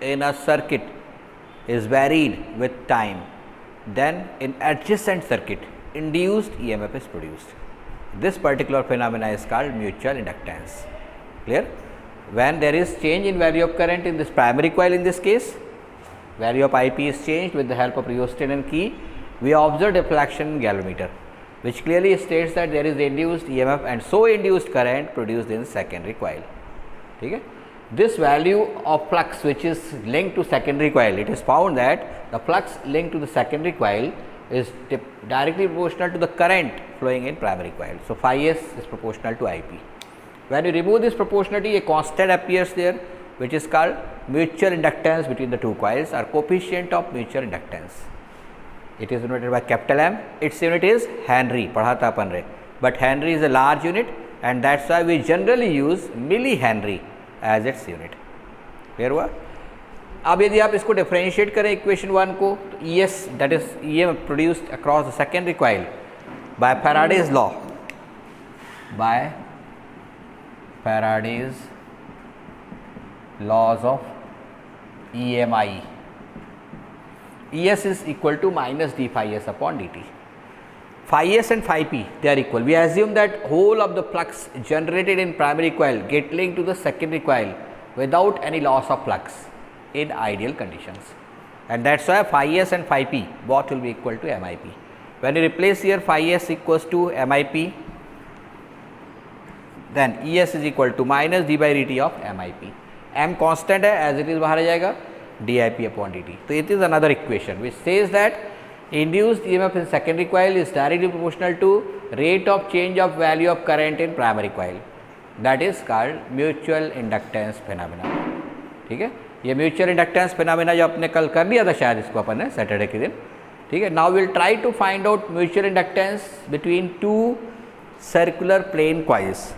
in a circuit is varied with time, then in adjacent circuit induced EMF is produced. This particular phenomena is called mutual inductance. Clear? When there is change in value of current in this primary coil, in this case value of IP is changed with the help of rheostat and key, we observe deflection in galvanometer, which clearly states that there is induced EMF and so induced current produced in secondary coil. Okay? This value of flux which is linked to secondary coil, it is found that the flux linked to the secondary coil is directly proportional to the current flowing in primary coil. So, phi s is proportional to IP. When you remove this proportionality, a constant appears there which is called mutual inductance between the two coils or coefficient of mutual inductance. It is denoted by capital M. Its unit is Henry, पढ़ा था अपन रे, but Henry is a large unit and that's why we generally use millihenry as its unit. Clear हुआ? अब यदि आप इसको differentiate करें equation 1 को, तो ES that is EMF produced across the secondary coil by Faraday's law, by Faraday's laws of EMI, ES is equal to minus d phi s upon dt. Phi s and phi p, they are equal. We assume that whole of the flux generated in primary coil get linked to the secondary coil without any loss of flux in ideal conditions, and that's why phi s and phi p both will be equal to MIP. When you replace here phi s equals to MIP, then ES is equal to minus d by dt of MIP. M constant है, as it is बाहर आ जाएगा, dIP upon dt. So it is another equation which says that induced EMF in secondary coil is directly proportional to rate of change of value of current in primary coil. That is called mutual inductance phenomena. ठीक है, ये mutual inductance phenomena जो आपने कल कर लिया था शायद इसको अपन ने सैटरडे के दिन. ठीक है, now will try to find out mutual inductance between two circular plane coils,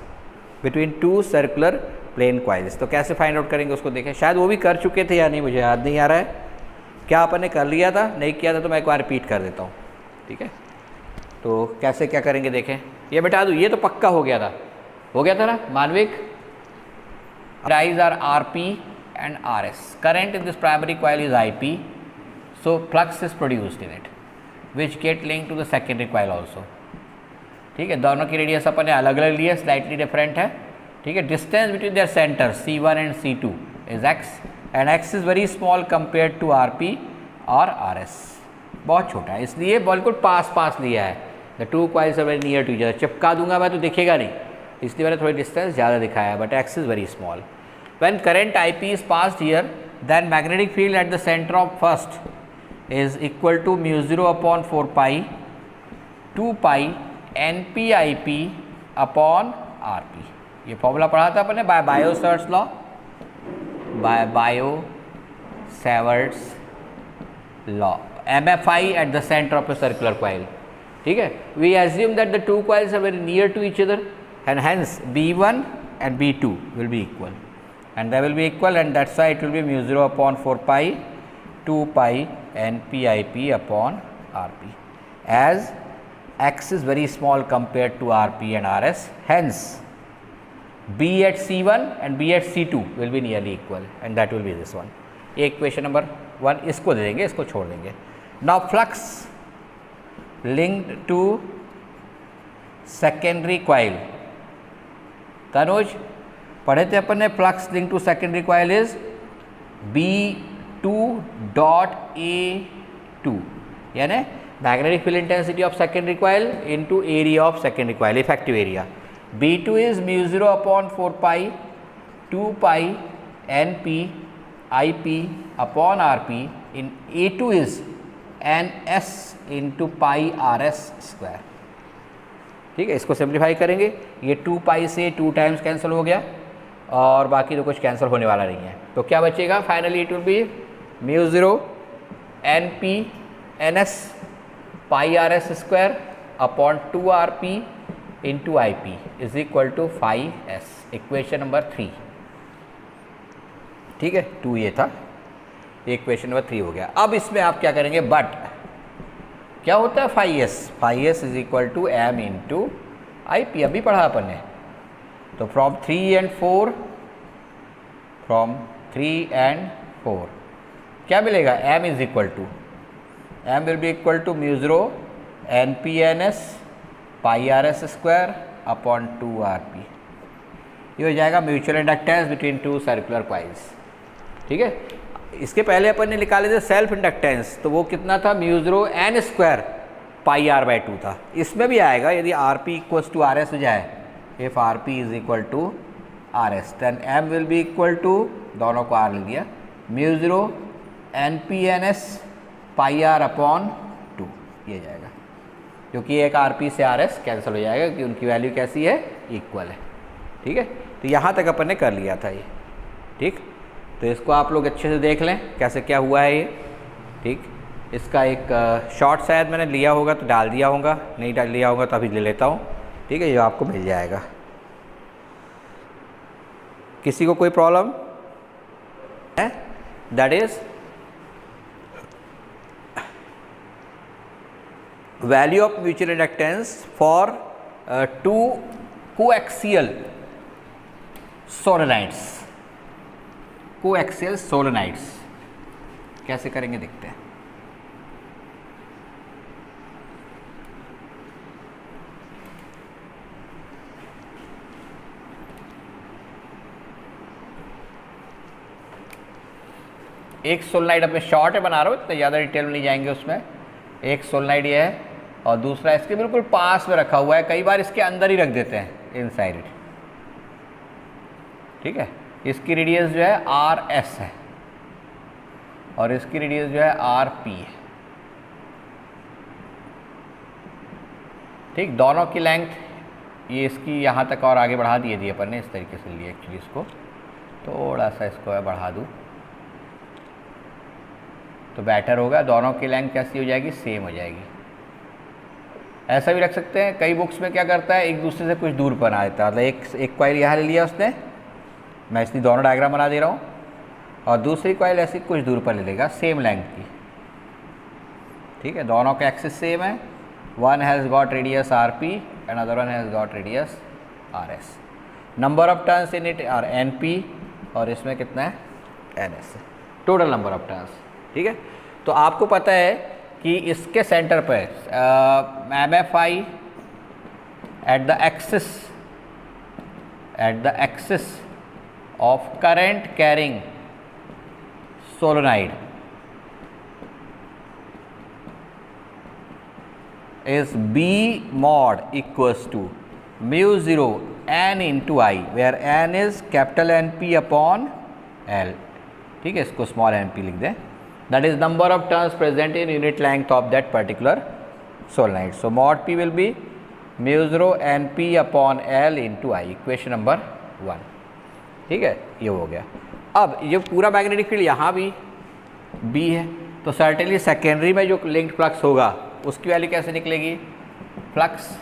between two circular plane coils. तो कैसे फाइंड आउट करेंगे उसको देखें. शायद वो भी कर चुके थे या नहीं, मुझे याद नहीं आ रहा है. क्या अपन ने कर लिया था, नहीं किया था तो मैं एक बार रिपीट कर देता हूँ. ठीक है, तो कैसे क्या करेंगे देखें. ये बता दूँ, ये तो पक्का हो गया था ना मानविक. Rise are RP and RS. Current in this primary coil is IP, so flux is produced in it, which get linked to the secondary coil also. ठीक है, दोनों की रेडियस अपन ने अलग अलग लिए, स्लाइटली डिफरेंट है. ठीक है, distance between their centre C1 and C2 is x and x is very small compared to RP और RS. बहुत छोटा है, इसलिए बिल्कुल पास लिया है. The two coils are very near to each other. चिपका दूंगा मैं तो दिखेगा नहीं, इसलिए मैंने थोड़ी डिस्टेंस ज़्यादा दिखाया, but x is very small. When current IP is passed here, then magnetic field at the center of first is equal to mu 0 upon 4 pi 2 pi NPIP upon RP. ये फॉर्मूला पढ़ा था अपने by Biot Savart's law, by Biot Savart's law. MFI at the center of a circular coil. ठीक है, we assume that the two coils are very near to each other and hence B1 and B2 will be equal. And they will be equal, and that's why it will be mu 0 upon 4 pi 2 pi NPIP upon RP. As x is very small compared to RP and RS, hence B at C1 and B at C2 will be nearly equal, and that will be this one. Equation number 1 इसको दे देंगे, इसको छोड़ देंगे. Now flux linked to secondary coil. Tanuj पढ़े थे अपन ने, flux link to secondary coil is B2.A2, यानी magnetic field intensity of secondary coil into area of secondary coil, effective area. B2 is mu 0 upon 4 pi 2 pi NPIP upon RP. in A2 is NS into pi RS square. ठीक है, इसको simplify करेंगे, ये 2 पाई से 2 times cancel हो गया और बाकी तो कुछ कैंसिल होने वाला नहीं है. तो क्या बचेगा finally, it will be mu 0 NP NS pi RS square upon 2 RP into IP is equal to 5S. Equation number 3. ठीक है, 2 ये था, इक्वेशन नंबर 3 हो गया. अब इसमें आप क्या करेंगे, बट क्या होता है phi s is equal to M into IP. अभी पढ़ा अपन ने. तो फ्रॉम 3 and 4 4, क्या मिलेगा, m is equal to, m will be equal to mu 0 NP/NS pi RS square upon 2 RP। ये हो जाएगा mutual inductance between two circular coils. ठीक है, इसके पहले अपन ने निकाले थे सेल्फ इंडक्टेंस, तो वो कितना था, mu 0 N square pi R/2 था। इसमें भी आएगा यदि RP इक्वल्स टू RS हो जाए, if RP is equal to RS then M will be equal to, दोनों को R ले दिया, म्यू 0 NP/NS पाई R अपॉन 2, ये जाएगा, क्योंकि एक RP से RS कैंसिल हो जाएगा क्योंकि उनकी वैल्यू कैसी है, इक्वल है। ठीक है, तो यहाँ तक अपन ने कर लिया था ये। ठीक, तो इसको आप लोग अच्छे से देख लें कैसे क्या हुआ है ये। ठीक, इसका एक शॉर्ट शायद मैंने लिया होगा तो डाल दिया होगा, नहीं डाल लिया होगा तो अभी ले लेता हूँ। ठीक है, ये आपको मिल जाएगा। किसी को कोई प्रॉब्लम है, that is value of mutual inductance for two coaxial solenoids. Coaxial solenoids कैसे करेंगे देखते हैं। एक सोलेनाइड अपने शॉर्ट है बना रहा हूँ, इतना ज़्यादा डिटेल में नहीं जाएंगे उसमें। एक सोलेनाइड ये है और दूसरा इसके बिल्कुल पास में रखा हुआ है, कई बार इसके अंदर ही रख देते हैं इनसाइड इट। ठीक है, इसकी रेडियस जो है RS है और इसकी रेडियस जो है RP है। ठीक, दोनों की लेंथ ये इसकी यहाँ तक और आगे बढ़ा दिए अपन ने, इस तरीके से लिए एक्चुअली, इसको थोड़ा सा इसको बढ़ा दूँ तो बेटर होगा, दोनों की लेंथ कैसी हो जाएगी, सेम हो जाएगी। ऐसा भी रख सकते हैं, कई बुक्स में क्या करता है एक दूसरे से कुछ दूर बना देता है, मतलब एक कॉइल यहाँ ले लिया उसने, मैं इसलिए दोनों डायग्राम बना दे रहा हूँ, और दूसरी कॉइल ऐसी कुछ दूर पर ले लेगा सेम लेंथ की। ठीक है, दोनों का एक्सिस सेम है, one has got radius RP and other one has got radius RS। Number of turns in it are NP और इसमें कितना है, NS, total number of turns. ठीक है, तो आपको पता है कि इसके सेंटर पर MFI at the axis of current carrying solenoid is B mod equals to mu 0 N into I, where N is capital NP upon L। ठीक है, इसको स्मॉल NP लिख दें, that is number of turns present in unit length of that particular solenoid। So mod P will be mu 0 NP upon L into I, equation number 1। ठीक है, ये हो गया। अब ये पूरा मैग्नेटिक फील्ड यहाँ भी B है, तो सर्टेनली सेकेंडरी में जो लिंक्ड फ्लक्स होगा उसकी वैल्यू कैसे निकलेगी, flux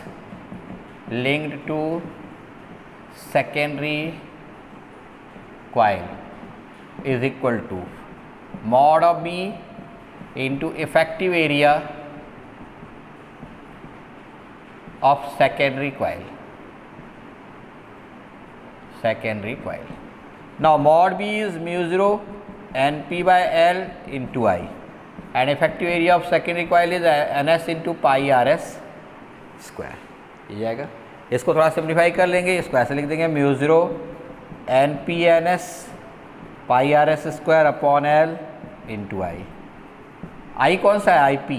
linked to secondary coil is equal to mod of B into effective area of secondary coil। Now mod B is mu 0 NP by L into I and effective area of secondary coil is NS into pi RS square। ये जाएगा, इसको थोड़ा simplify कर लेंगे, इसको ऐसे लिख देंगे mu 0 NP/NS pi RS square upon L into I कौन सा है, IP,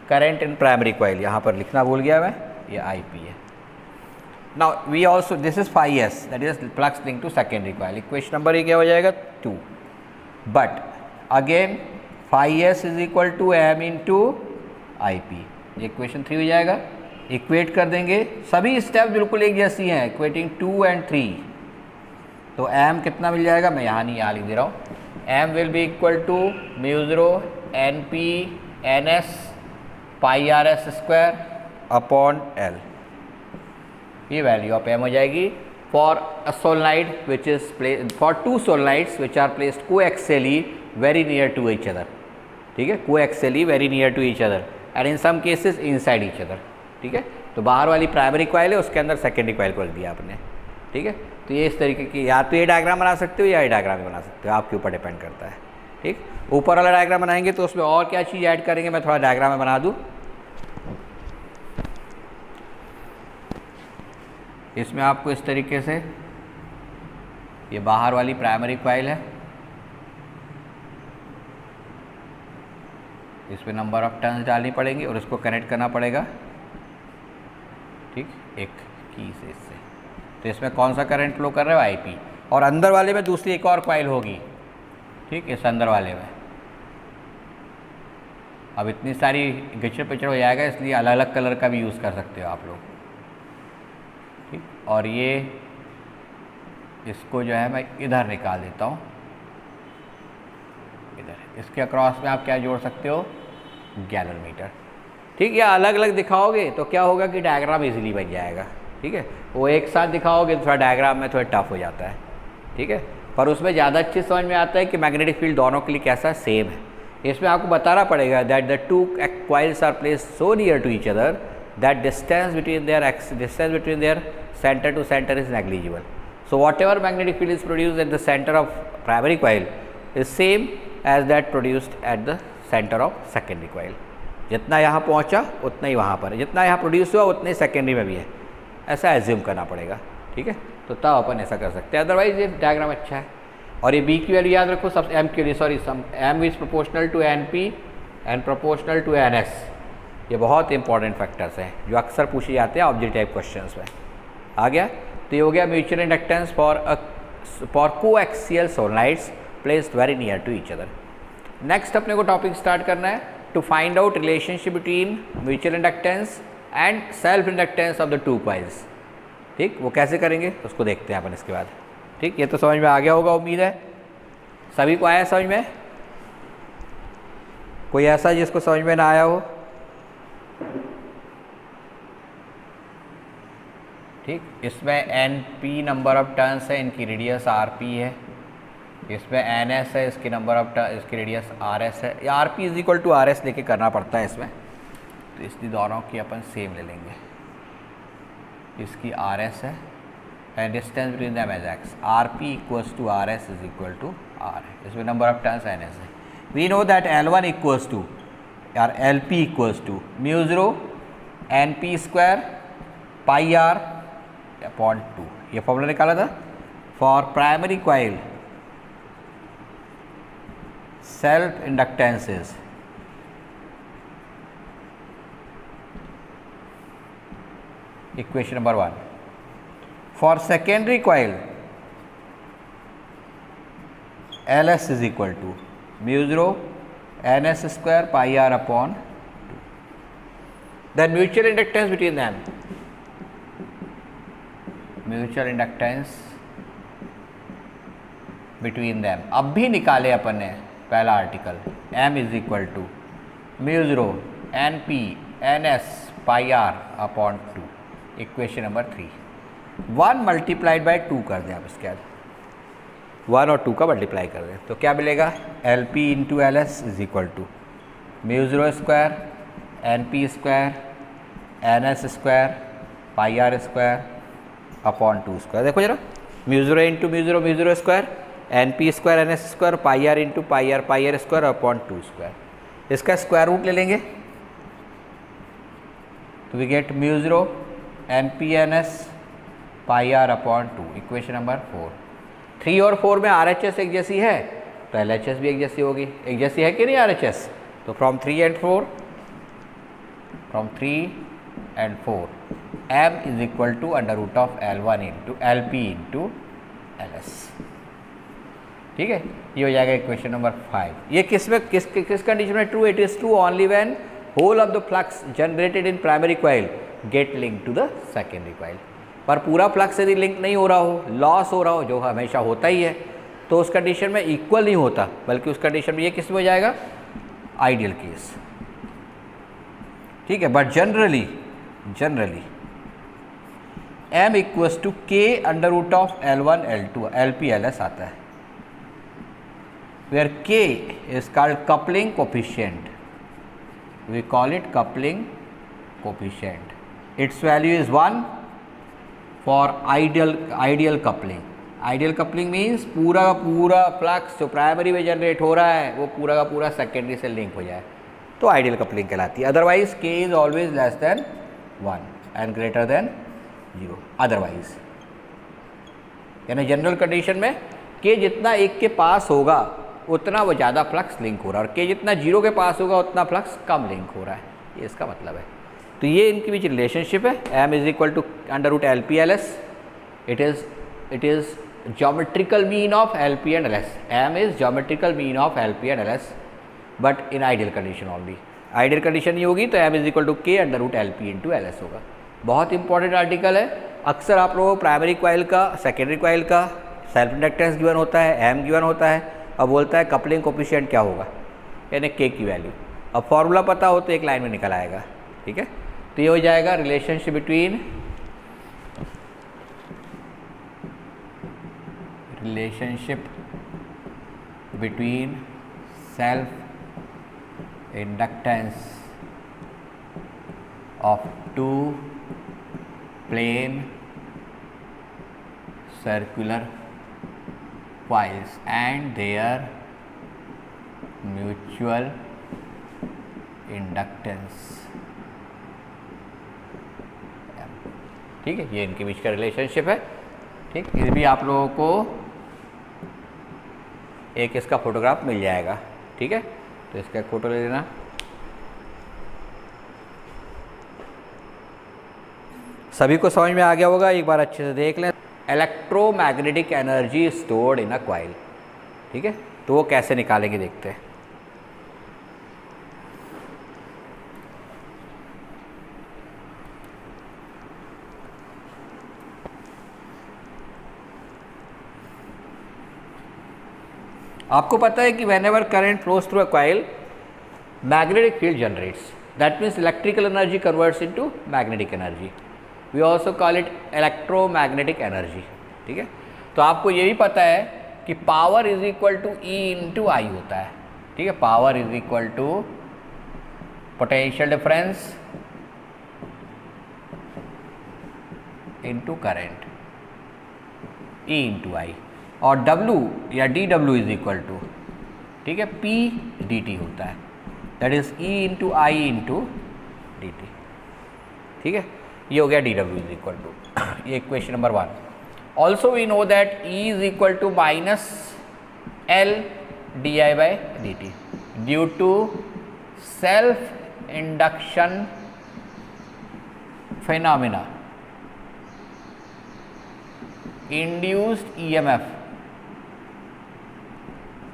current in primary coil, यहाँ पर लिखना भूल गया मैं, ये IP है। Now we also this is phi S, that is flux link to secondary coil. Equation number ये क्या हो जाएगा, 2। But again phi S is equal to M into IP, ये इक्वेशन 3 हो जाएगा। इक्वेट कर देंगे, सभी स्टेप बिल्कुल एक जैसी हैं, इक्वेटिंग 2 and 3, तो M कितना मिल जाएगा, मैं यहाँ नहीं, यहाँ लिख दे रहा हूँ, M will be equal to mu 0 NP/NS pi RS square upon L। ये वैल्यू ऑफ M हो जाएगी for a solenoid which is for two solenoids which are placed coaxially very near to each other. ठीक है, coaxially very near to each other and in some cases inside each other. ठीक है, तो बाहर वाली primary coil है, उसके अंदर सेकेंडरी कॉइल को रख दिया आपने। ठीक है, तो ये इस तरीके की, या तो ये डायग्राम बना सकते हो या ये डायग्राम भी बना सकते हो, आपके ऊपर डिपेंड करता है। ठीक, ऊपर वाला डायग्राम बनाएंगे तो उसमें और क्या चीज़ ऐड करेंगे, मैं थोड़ा डायग्राम में बना दूँ। इसमें आपको इस तरीके से, ये बाहर वाली प्राइमरी कॉइल है, इसमें नंबर ऑफ टर्न्स डालनी पड़ेंगी और इसको कनेक्ट करना पड़ेगा, ठीक, एक की से इससे। तो इसमें कौन सा करंट फ्लो कर रहा है, आईपी, और अंदर वाले में दूसरी एक और कॉइल होगी, ठीक, इस अंदर वाले में। अब इतनी सारी गिचड़ पिचड़ हो जाएगा, इसलिए अलग अलग कलर का भी यूज़ कर सकते हो आप लोग, ठीक। और ये इसको जो है मैं इधर निकाल देता हूँ, इधर इसके अक्रॉस में आप क्या जोड़ सकते हो, गैलोरीमीटर, ठीक। या अलग अलग दिखाओगे तो क्या होगा कि डायग्राम इजीली बन जाएगा, ठीक है। वो एक साथ दिखाओगे तो थोड़ा डायग्राम में थोड़ा टफ हो जाता है, ठीक है। पर उसमें ज़्यादा अच्छे समझ में आता है कि मैग्नेटिक फील्ड दोनों के लिए कैसा सेम है। इसमें आपको बताना पड़ेगा that the two coils are placed so near to each other that distance between their centre to centre is negligible. So whatever magnetic field is produced at the center of primary coil is same as that produced at the center of secondary coil. जितना यहाँ पहुँचा उतना ही वहाँ पर है, जितना यहाँ produce हुआ उतने सेकेंडरी में भी है, ऐसा एज्यूम करना पड़ेगा, ठीक है। तो तब अपन ऐसा कर सकते हैं, अदरवाइज ये डायग्राम अच्छा है। और ये बी की वैल्यू याद रखो, सब एम की, sorry, sum M is proportional to N P and proportional to N S. ये बहुत इंपॉर्टेंट फैक्टर्स हैं जो अक्सर पूछे जाते हैं ऑब्जेक्टिव टाइप क्वेश्चन में। आ गया, तो ये हो गया mutual inductance for coaxial solenoids placed very near to each other. Next अपने को टॉपिक स्टार्ट करना है to find out relationship between mutual inductance and self inductance of the two coils, ठीक। वो कैसे करेंगे उसको देखते हैं अपन इसके बाद, ठीक। ये तो समझ में आ गया होगा, उम्मीद है सभी को आया समझ में। कोई ऐसा जिसको समझ में ना आया हो, ठीक। इसमें N P number of turns है, इनकी रेडियस आर पी है। इसमें एन एस है, इसकी नंबर ऑफ टर्न, इसकी रेडियस आर एस है। या R P is equal to R S लेके करना पड़ता है इसमें, तो इसलिए दोनों की अपन सेम ले लेंगे। इसकी आर एस है and distance between them is X. R P equals to R S is equal to R है। इसमें number of turns N S है। We know that L one equals to यार L P equals to mu zero N P square pi R upon 2। ये formula निकाला था for primary coil self inductances equation number 1। For secondary coil L S is equal to mu zero N S square pi R upon 2। Then mutual inductance between them, mutual inductance between them अब भी निकाले अपन ने पहला article, m is equal to mu zero N P N S pi R upon 2। Equation number 3। 1 multiplied by 2 कर दें आप, इसके बाद 1 और 2 का मल्टीप्लाई कर दें तो क्या मिलेगा, L P into L S is equal to mu zero square N P square N S square pi R square upon 2 square. देखो जरा, mu zero into mu zero square N P square N S square pi R into pi R square upon 2 square. इसका square root ले लेंगे तो we get mu zero N P N S pi R upon 2। Equation number 4। 3 और 4 में are H S एक जैसी है तो एल एच एस भी एक जैसी होगी, एक जैसी है कि नहीं आर एच एस। तो from 3 and 4 m is equal to under root of L1 into L P into L S, ठीक है। ये हो जाएगा इक्वेशन नंबर 5। ये किस में किस कंडीशन में true, it is true only when whole of the flux generated in primary coil get link to the secondary coil. पर पूरा फ्लक्स यदि लिंक नहीं हो रहा हो, लॉस हो रहा हो, जो हमेशा होता ही है, तो उस कंडीशन में इक्वल नहीं होता, बल्कि उस कंडीशन में ये किस में हो जाएगा, आइडियल केस, ठीक है। But generally m equals to k under root of L1 L2 LP LS आता है, where k is called coupling coefficient, we call it coupling coefficient, its value is 1 for ideal coupling. Ideal coupling means पूरा का पूरा flux जो primary में generate हो रहा है वो पूरा का पूरा सेकेंडरी से लिंक हो जाए, तो आइडियल कपलिंग कहलाती है। अदरवाइज के is always less than 1 and greater than 0। Otherwise यानी जनरल कंडीशन में के जितना 1 के पास होगा उतना वो ज़्यादा फ्लक्स लिंक हो रहा है, और के जितना 0 के पास होगा उतना फ्लक्स कम लिंक हो रहा है, ये इसका मतलब है। तो ये इनके बीच रिलेशनशिप है। m is equal to √ LP/LS। It is geometrical mean of LP and LS. m is geometrical mean of LP and LS, but in ideal condition only. Ideal condition ये होगी तो m इज इक्वल टू के √ LP into LS होगा। बहुत important article है। अक्सर आप लोगों को प्राइमरी कॉइल का, सेकेंडरी कॉइल का सेल्फ इंडक्टेंस गिवन होता है, m गिवन होता है, अब बोलता है कपलिंग कोफिशिएंट क्या होगा, यानी k की वैल्यू। अब फॉर्मूला पता हो तो एक लाइन में निकल आएगा, ठीक है। तो ये हो जाएगा relationship between self inductance of two plane circular coils and their mutual inductance। ठीक है, ये इनके बीच का रिलेशनशिप है। ठीक, ये भी आप लोगों को एक इसका फोटोग्राफ मिल जाएगा, ठीक है। तो इसका एक फ़ोटो ले लेना। सभी को समझ में आ गया होगा, एक बार अच्छे से देख लें। Electromagnetic energy stored in a coil, ठीक है। तो वो कैसे निकालेंगे देखते हैं। आपको पता है कि whenever current flows through a coil magnetic field generates, that means electrical energy converts into magnetic energy. We also call it electromagnetic energy, ठीक है। तो आपको ये भी पता है कि power is equal to E into I होता है, ठीक है। Power is equal to potential difference into current, E into I, और W या dW इज इक्वल टू, ठीक है, P dt होता है, that is E into I into D T, ठीक है। ये हो गया dW इज इक्वल टू, ये question number 1। Also we know that E is equal to minus L di/dt due to self induction phenomena induced EMF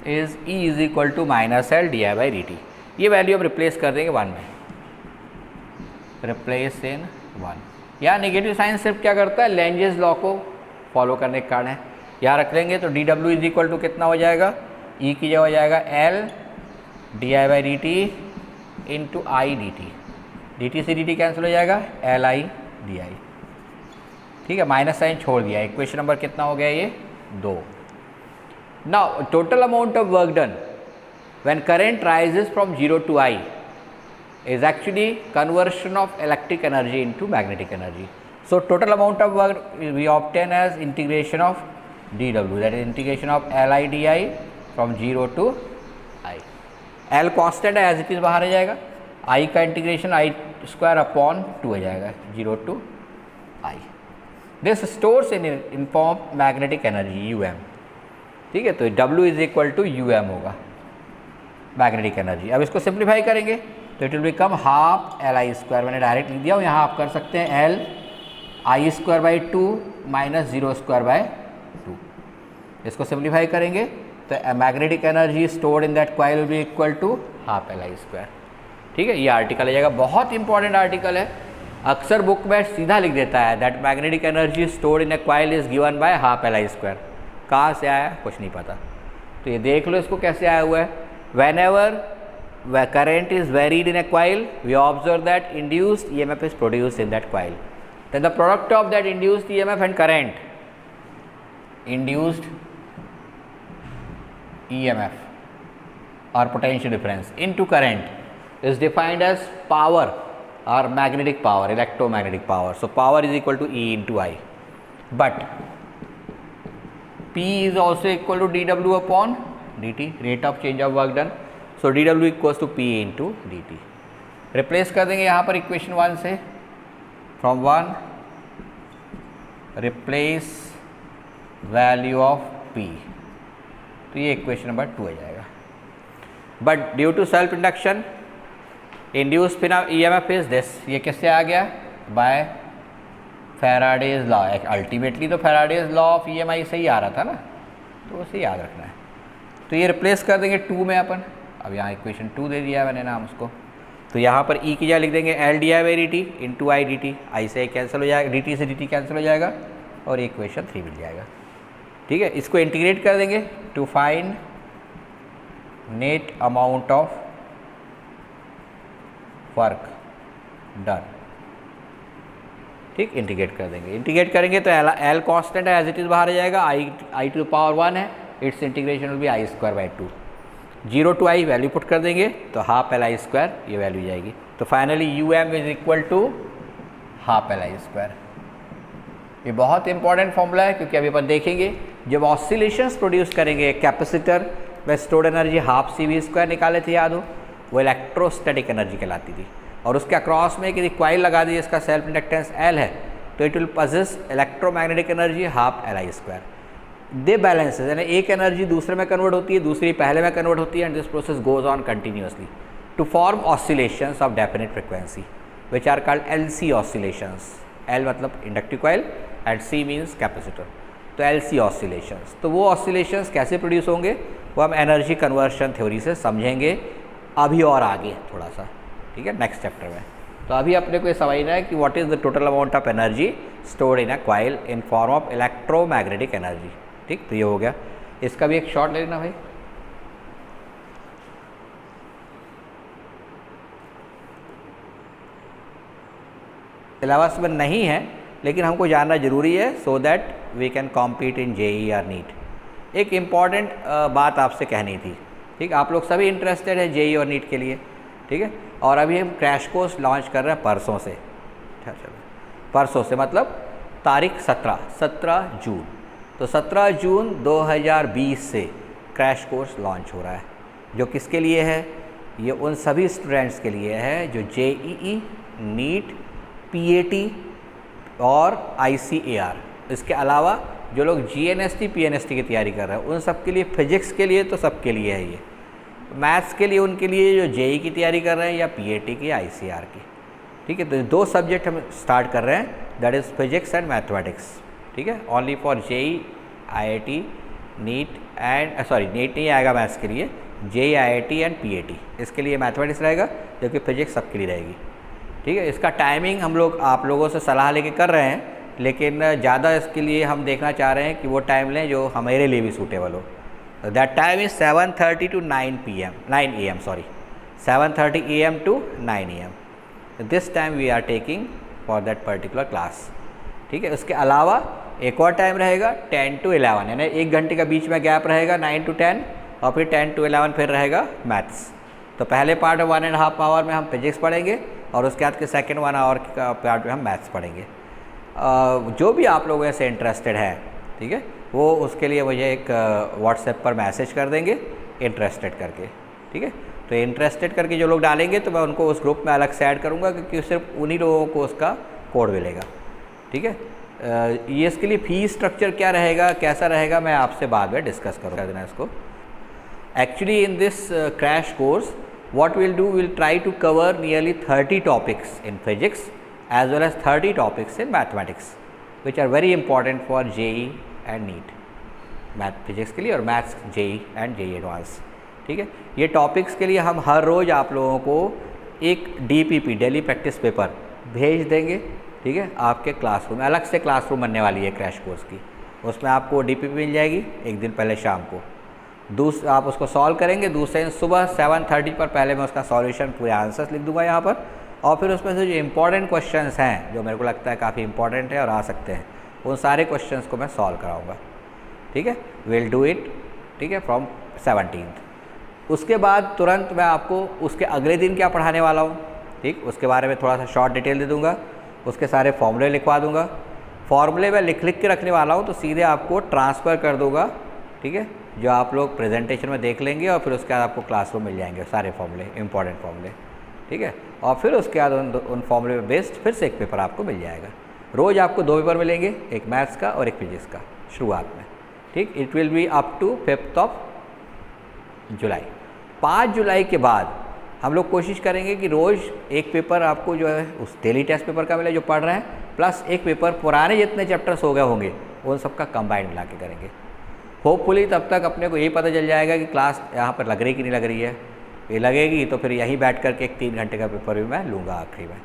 is E is equal to minus L di/dt। ये value अब replace कर देंगे 1 में, replace इन 1। या negative sign सिर्फ क्या करता है, लेंजेस लॉ को फॉलो करने के कारण है। यहाँ रख लेंगे तो dW इज इक्वल टू कितना हो जाएगा, E की जगह हो जाएगा L di/dt इंटू आई dt से dt कैंसिल हो जाएगा, Li di, ठीक है। माइनस साइन छोड़ दिया। इक्वेशन नंबर कितना हो गया, ये 2। Now total amount of work done when current rises from 0 to I is actually conversion of electric energy into magnetic energy. So total amount of work we obtain as integration of dW, that is integration of Li di from 0 to I। L constant है, as it is बाहर आ जाएगा, I का integration I square upon 2 आ जाएगा, 0 to I। This stores in in form magnetic energy UM, ठीक है। तो W is equal to UM होगा मैग्नेटिक एनर्जी। अब इसको सिंप्लीफाई करेंगे तो it will become half Li square, मैंने डायरेक्ट लिख दिया हूँ। यहाँ आप कर सकते हैं L I square by 2 minus 0 square by 2। इसको सिंप्लीफाई करेंगे तो magnetic energy stored in that coil will be equal to half Li square, ठीक है। ये आर्टिकल आ जाएगा, बहुत इंपॉर्टेंट आर्टिकल है। अक्सर बुक में सीधा लिख देता है that magnetic energy stored in A coil is given by half Li square. कहाँ से आया कुछ नहीं पता, तो ये देख लो इसको कैसे आया हुआ है। When ever current is varied in a coil, we observe that induced EMF is produced in that coil. Then the product of that induced EMF and current, induced EMF or potential difference into current is defined as power or magnetic power, electromagnetic power. So power is equal to E into I. But P is also equal to dW upon dt, rate of change of work done. So dW equals to P into dt. Replace कर देंगे यहाँ पर equation 1 से, from 1 replace value of P, तो ये equation number 2 आ जाएगा. But due to self induction induce EMF is this, ये किससे आ गया? By Faraday's law. अल्टीमेटली तो फैराडेज लॉ ऑफ EMI से ही आ रहा था ना, तो उसे याद रखना है. तो ये रिप्लेस कर देंगे 2 में अपन. अब यहाँ इक्वेशन 2 दे दिया मैंने नाम उसको, तो यहाँ पर E की जगह लिख देंगे LdI/dt इंटू आई dt. आई से कैंसिल हो जाएगा, dt से dt कैंसिल हो जाएगा और इक्वेशन 3 मिल जाएगा. ठीक है, इसको इंटीग्रेट कर देंगे to find net amount of work done. ठीक, इंटीग्रेट कर देंगे. इंटीग्रेट करेंगे तो L कांस्टेंट है, एज इट इज़ बाहर आ जाएगा. I टू द पावर 1 है, its integration will be I²/2. 0 to I value put कर देंगे तो हाफ LI², ये वैल्यू जाएगी. तो finally UM is equal to half LI². ये बहुत इंपॉर्टेंट फॉर्मूला है, क्योंकि अभी अपन देखेंगे जब ऑसिलेशंस प्रोड्यूस करेंगे कैपेसिटर में स्टोर्ड एनर्जी हाफ CV² निकाले थे, याद हो, वो इलेक्ट्रोस्टैटिक एनर्जी कहलाती थी. और उसके अक्रॉस में यदि क्वाइल लगा दी, इसका सेल्फ इंडक्टेंस L है, तो it will possess electromagnetic energy half LI². They balances, यानी एक एनर्जी दूसरे में कन्वर्ट होती है, दूसरी पहले में कन्वर्ट होती है, and this process goes on continuously to form oscillations of definite frequency which are called LC oscillations. L मतलब inductive coil and C means capacitor, तो LC ऑसिलेशंस. तो वो ऑसिलेशंस कैसे प्रोड्यूस होंगे वो हम एनर्जी कन्वर्शन थ्योरी से समझेंगे अभी और आगे थोड़ा सा. ठीक है, नेक्स्ट चैप्टर में. तो अभी अपने को ये समझना है कि what is the total amount of energy stored in a coil in form of electromagnetic energy. ठीक, तो ये हो गया. इसका भी एक शॉर्ट ले लेना भाई. सिलेबस में नहीं है, लेकिन हमको जानना जरूरी है, so that we can compete in JEE और नीट. एक इम्पॉर्टेंट बात आपसे कहनी थी. ठीक, आप लोग सभी इंटरेस्टेड है JEE और नीट के लिए. ठीक है, और अभी हम क्रैश कोर्स लॉन्च कर रहे हैं परसों से. चलो, परसों से मतलब तारीख 17 जून. तो 17 जून 2020 से क्रैश कोर्स लॉन्च हो रहा है, जो किसके लिए है? ये उन सभी स्टूडेंट्स के लिए है जो JEE, नीट, PAT और ICAR, इसके अलावा जो लोग GNST, PNST की तैयारी कर रहे हैं, उन सब के लिए. फिजिक्स के लिए तो सबके लिए है ये. मैथ्स के लिए उनके लिए जो JEE की तैयारी कर रहे हैं या PAT की, ICAR की. ठीक है, तो 2 सब्जेक्ट हम स्टार्ट कर रहे हैं, that is physics and mathematics. ठीक है, only for JEE, IIT, NEET and NEET नहीं आएगा मैथ्स के लिए, JEE, IIT एंड PAT. इसके लिए मैथमेटिक्स रहेगा, जबकि फिजिक्स सबके लिए रहेगी. ठीक है, इसका टाइमिंग हम लोग आप लोगों से सलाह लेके कर रहे हैं, लेकिन ज़्यादा इसके लिए हम देखना चाह रहे हैं कि वो टाइम लें जो हमारे लिए भी सूटेबल हो. That time is 7:30 to 9 AM 7:30 AM to 9 AM. This time we are taking for that particular class. ठीक है, उसके अलावा एक और टाइम रहेगा 10 to 11, यानी 1 घंटे का बीच में गैप रहेगा 9 to 10, और फिर 10 to 11 फिर रहेगा मैथ्स. तो पहले पार्ट 1.5 आवर में हम फिजिक्स पढ़ेंगे, और उसके बाद के सेकेंड 1 आवर का पार्ट में हम मैथ्स पढ़ेंगे. जो भी आप लोगों से इंटरेस्टेड है, ठीक है, वो उसके लिए मुझे एक व्हाट्सएप पर मैसेज कर देंगे इंटरेस्टेड करके. ठीक है, तो इंटरेस्टेड करके जो लोग डालेंगे तो मैं उनको उस ग्रुप में अलग से ऐड करूँगा, क्योंकि सिर्फ उन्हीं लोगों को उसका कोड मिलेगा. ठीक है, ये इसके लिए फीस स्ट्रक्चर क्या रहेगा, कैसा रहेगा, मैं आपसे बाद में डिस्कस करूँगा इसको. Actually in this crash course what we'll do, we'll try to cover nearly 30 topics in physics as well as 30 topics in mathematics, which are very important for JEE and NEET. Math physics के लिए और maths JEE and JEE advance. ठीक है, ये topics के लिए हम हर रोज़ आप लोगों को एक DPP डेली प्रैक्टिस पेपर भेज देंगे. ठीक है, आपके क्लासरूम में अलग से क्लासरूम बनने वाली है क्रैश कोर्स की, उसमें आपको DPP मिल जाएगी एक दिन पहले शाम को. आप उसको सॉल्व करेंगे. दूसरे दिन सुबह 7:30 पर पहले मैं उसका सॉल्यूशन पूरे आंसर्स लिख दूंगा यहाँ पर, और फिर उसमें से जो इम्पॉर्टेंट क्वेश्चंस हैं, जो मेरे को लगता है काफ़ी इंपॉर्टेंट है और आ सकते हैं, उन सारे क्वेश्चंस को मैं सॉल्व कराऊंगा. ठीक है, विल डू इट. ठीक है, फ्रॉम 17th. उसके बाद तुरंत मैं आपको उसके अगले दिन क्या पढ़ाने वाला हूँ, ठीक, उसके बारे में थोड़ा सा शॉर्ट डिटेल दे दूँगा, उसके सारे फॉर्मूले लिखवा दूँगा. फॉर्मूले में लिख के रखने वाला हूँ, तो सीधे आपको ट्रांसफ़र कर दूँगा, ठीक है, जो आप लोग प्रेजेंटेशन में देख लेंगे और फिर उसके बाद आपको क्लासरूम मिल जाएंगे सारे फॉर्मूले, इंपॉर्टेंट फॉर्मूले, ठीक है। और फिर उसके बाद उन फॉर्मूले में बेस्ड फिर से एक पेपर आपको मिल जाएगा। रोज़ आपको 2 पेपर मिलेंगे, एक मैथ्स का और एक फिजिक्स का शुरुआत में, ठीक। It will be up to 5 July. 5 जुलाई के बाद हम लोग कोशिश करेंगे कि रोज़ एक पेपर आपको जो है उस डेली टेस्ट पेपर का मिले जो पढ़ रहे हैं, प्लस एक पेपर पुराने जितने चैप्टर्स हो गए होंगे उन सबका कंबाइंड मिला के करेंगे। होपफुली तब तक अपने को यही पता चल जाएगा कि क्लास यहाँ पर लग रही कि नहीं लग रही है। ये लगेगी तो फिर यहीं बैठ कर के एक 3 घंटे का पेपर भी मैं लूँगा आखिरी में,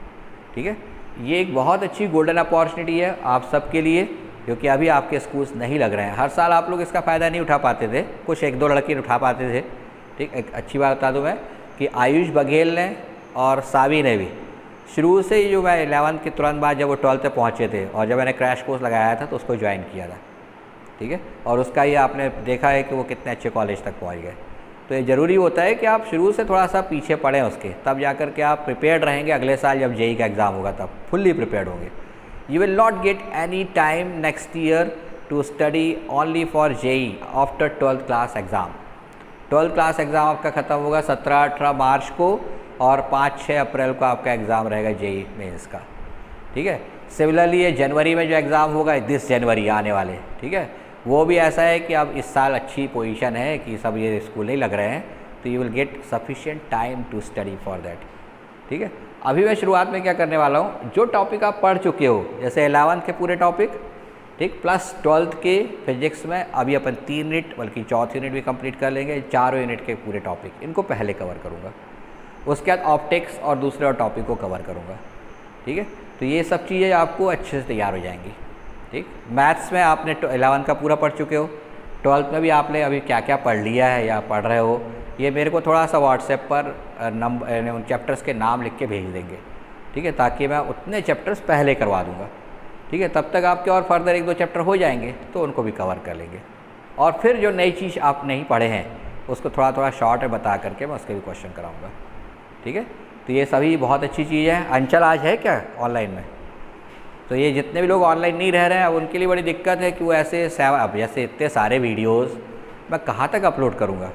ठीक है। ये एक बहुत अच्छी गोल्डन अपॉर्चुनिटी है आप सबके लिए, क्योंकि अभी आपके स्कूल्स नहीं लग रहे हैं। हर साल आप लोग इसका फ़ायदा नहीं उठा पाते थे, कुछ 1-2 लड़के उठा पाते थे, ठीक। एक अच्छी बात बता दूँ मैं कि आयुष बघेल ने और सावी ने भी शुरू से ही, जो मैं 11th के तुरंत बाद जब वो 12th पे पहुँचे थे और जब मैंने क्रैश कोर्स लगाया था तो उसको ज्वाइन किया था, ठीक है। और उसका ये आपने देखा है कि वो कितने अच्छे कॉलेज तक पहुँच गए। तो ये ज़रूरी होता है कि आप शुरू से थोड़ा सा पीछे पढ़ें उसके, तब जा कर के आप प्रिपेयर्ड रहेंगे। अगले साल जब जेई का एग्ज़ाम होगा तब फुल्ली प्रिपेयर्ड होंगे। You will not get any time next year to study only for JEE after 12th class exam. 12th class exam आपका ख़त्म होगा 17-18 मार्च को और 5-6 अप्रैल को आपका एग्ज़ाम रहेगा जेई मेंस का, ठीक है। सिमिलरली ये जनवरी में जो एग्ज़ाम होगा 10 जनवरी आने वाले, ठीक है, वो भी ऐसा है कि अब इस साल अच्छी पोजीशन है कि सब ये स्कूल नहीं लग रहे हैं, तो you will get sufficient time to study for that, ठीक है। अभी मैं शुरुआत में क्या करने वाला हूँ, जो टॉपिक आप पढ़ चुके हो, जैसे 11th के पूरे टॉपिक, ठीक, प्लस 12th के फिजिक्स में अभी अपन 3 यूनिट बल्कि 4th यूनिट भी कंप्लीट कर लेंगे, 4 यूनिट के पूरे टॉपिक इनको पहले कवर करूँगा। उसके बाद ऑप्टिक्स और दूसरे और टॉपिक को कवर करूँगा, ठीक है। तो ये सब चीज़ें आपको अच्छे से तैयार हो जाएंगी, ठीक। मैथ्स में आपने 11th का पूरा पढ़ चुके हो, 12th में भी आपने अभी क्या क्या पढ़ लिया है या पढ़ रहे हो, ये मेरे को थोड़ा सा व्हाट्सएप पर नंबर उन चैप्टर्स के नाम लिख के भेज देंगे, ठीक है, ताकि मैं उतने चैप्टर्स पहले करवा दूँगा, ठीक है। तब तक आपके और फर्दर 1-2 चैप्टर हो जाएंगे तो उनको भी कवर कर लेंगे। और फिर जो नई चीज़ आप नहीं पढ़े हैं उसको थोड़ा थोड़ा शॉर्ट में बता करके मैं उसके भी क्वेश्चन कराऊँगा, ठीक है। तो ये सभी बहुत अच्छी चीज़ है। अंचल आज है क्या ऑनलाइन में? तो ये जितने भी लोग ऑनलाइन नहीं रह रहे हैं अब उनके लिए बड़ी दिक्कत है कि वो ऐसे अब जैसे इतने सारे वीडियोज़ मैं कहाँ तक अपलोड करूँगा।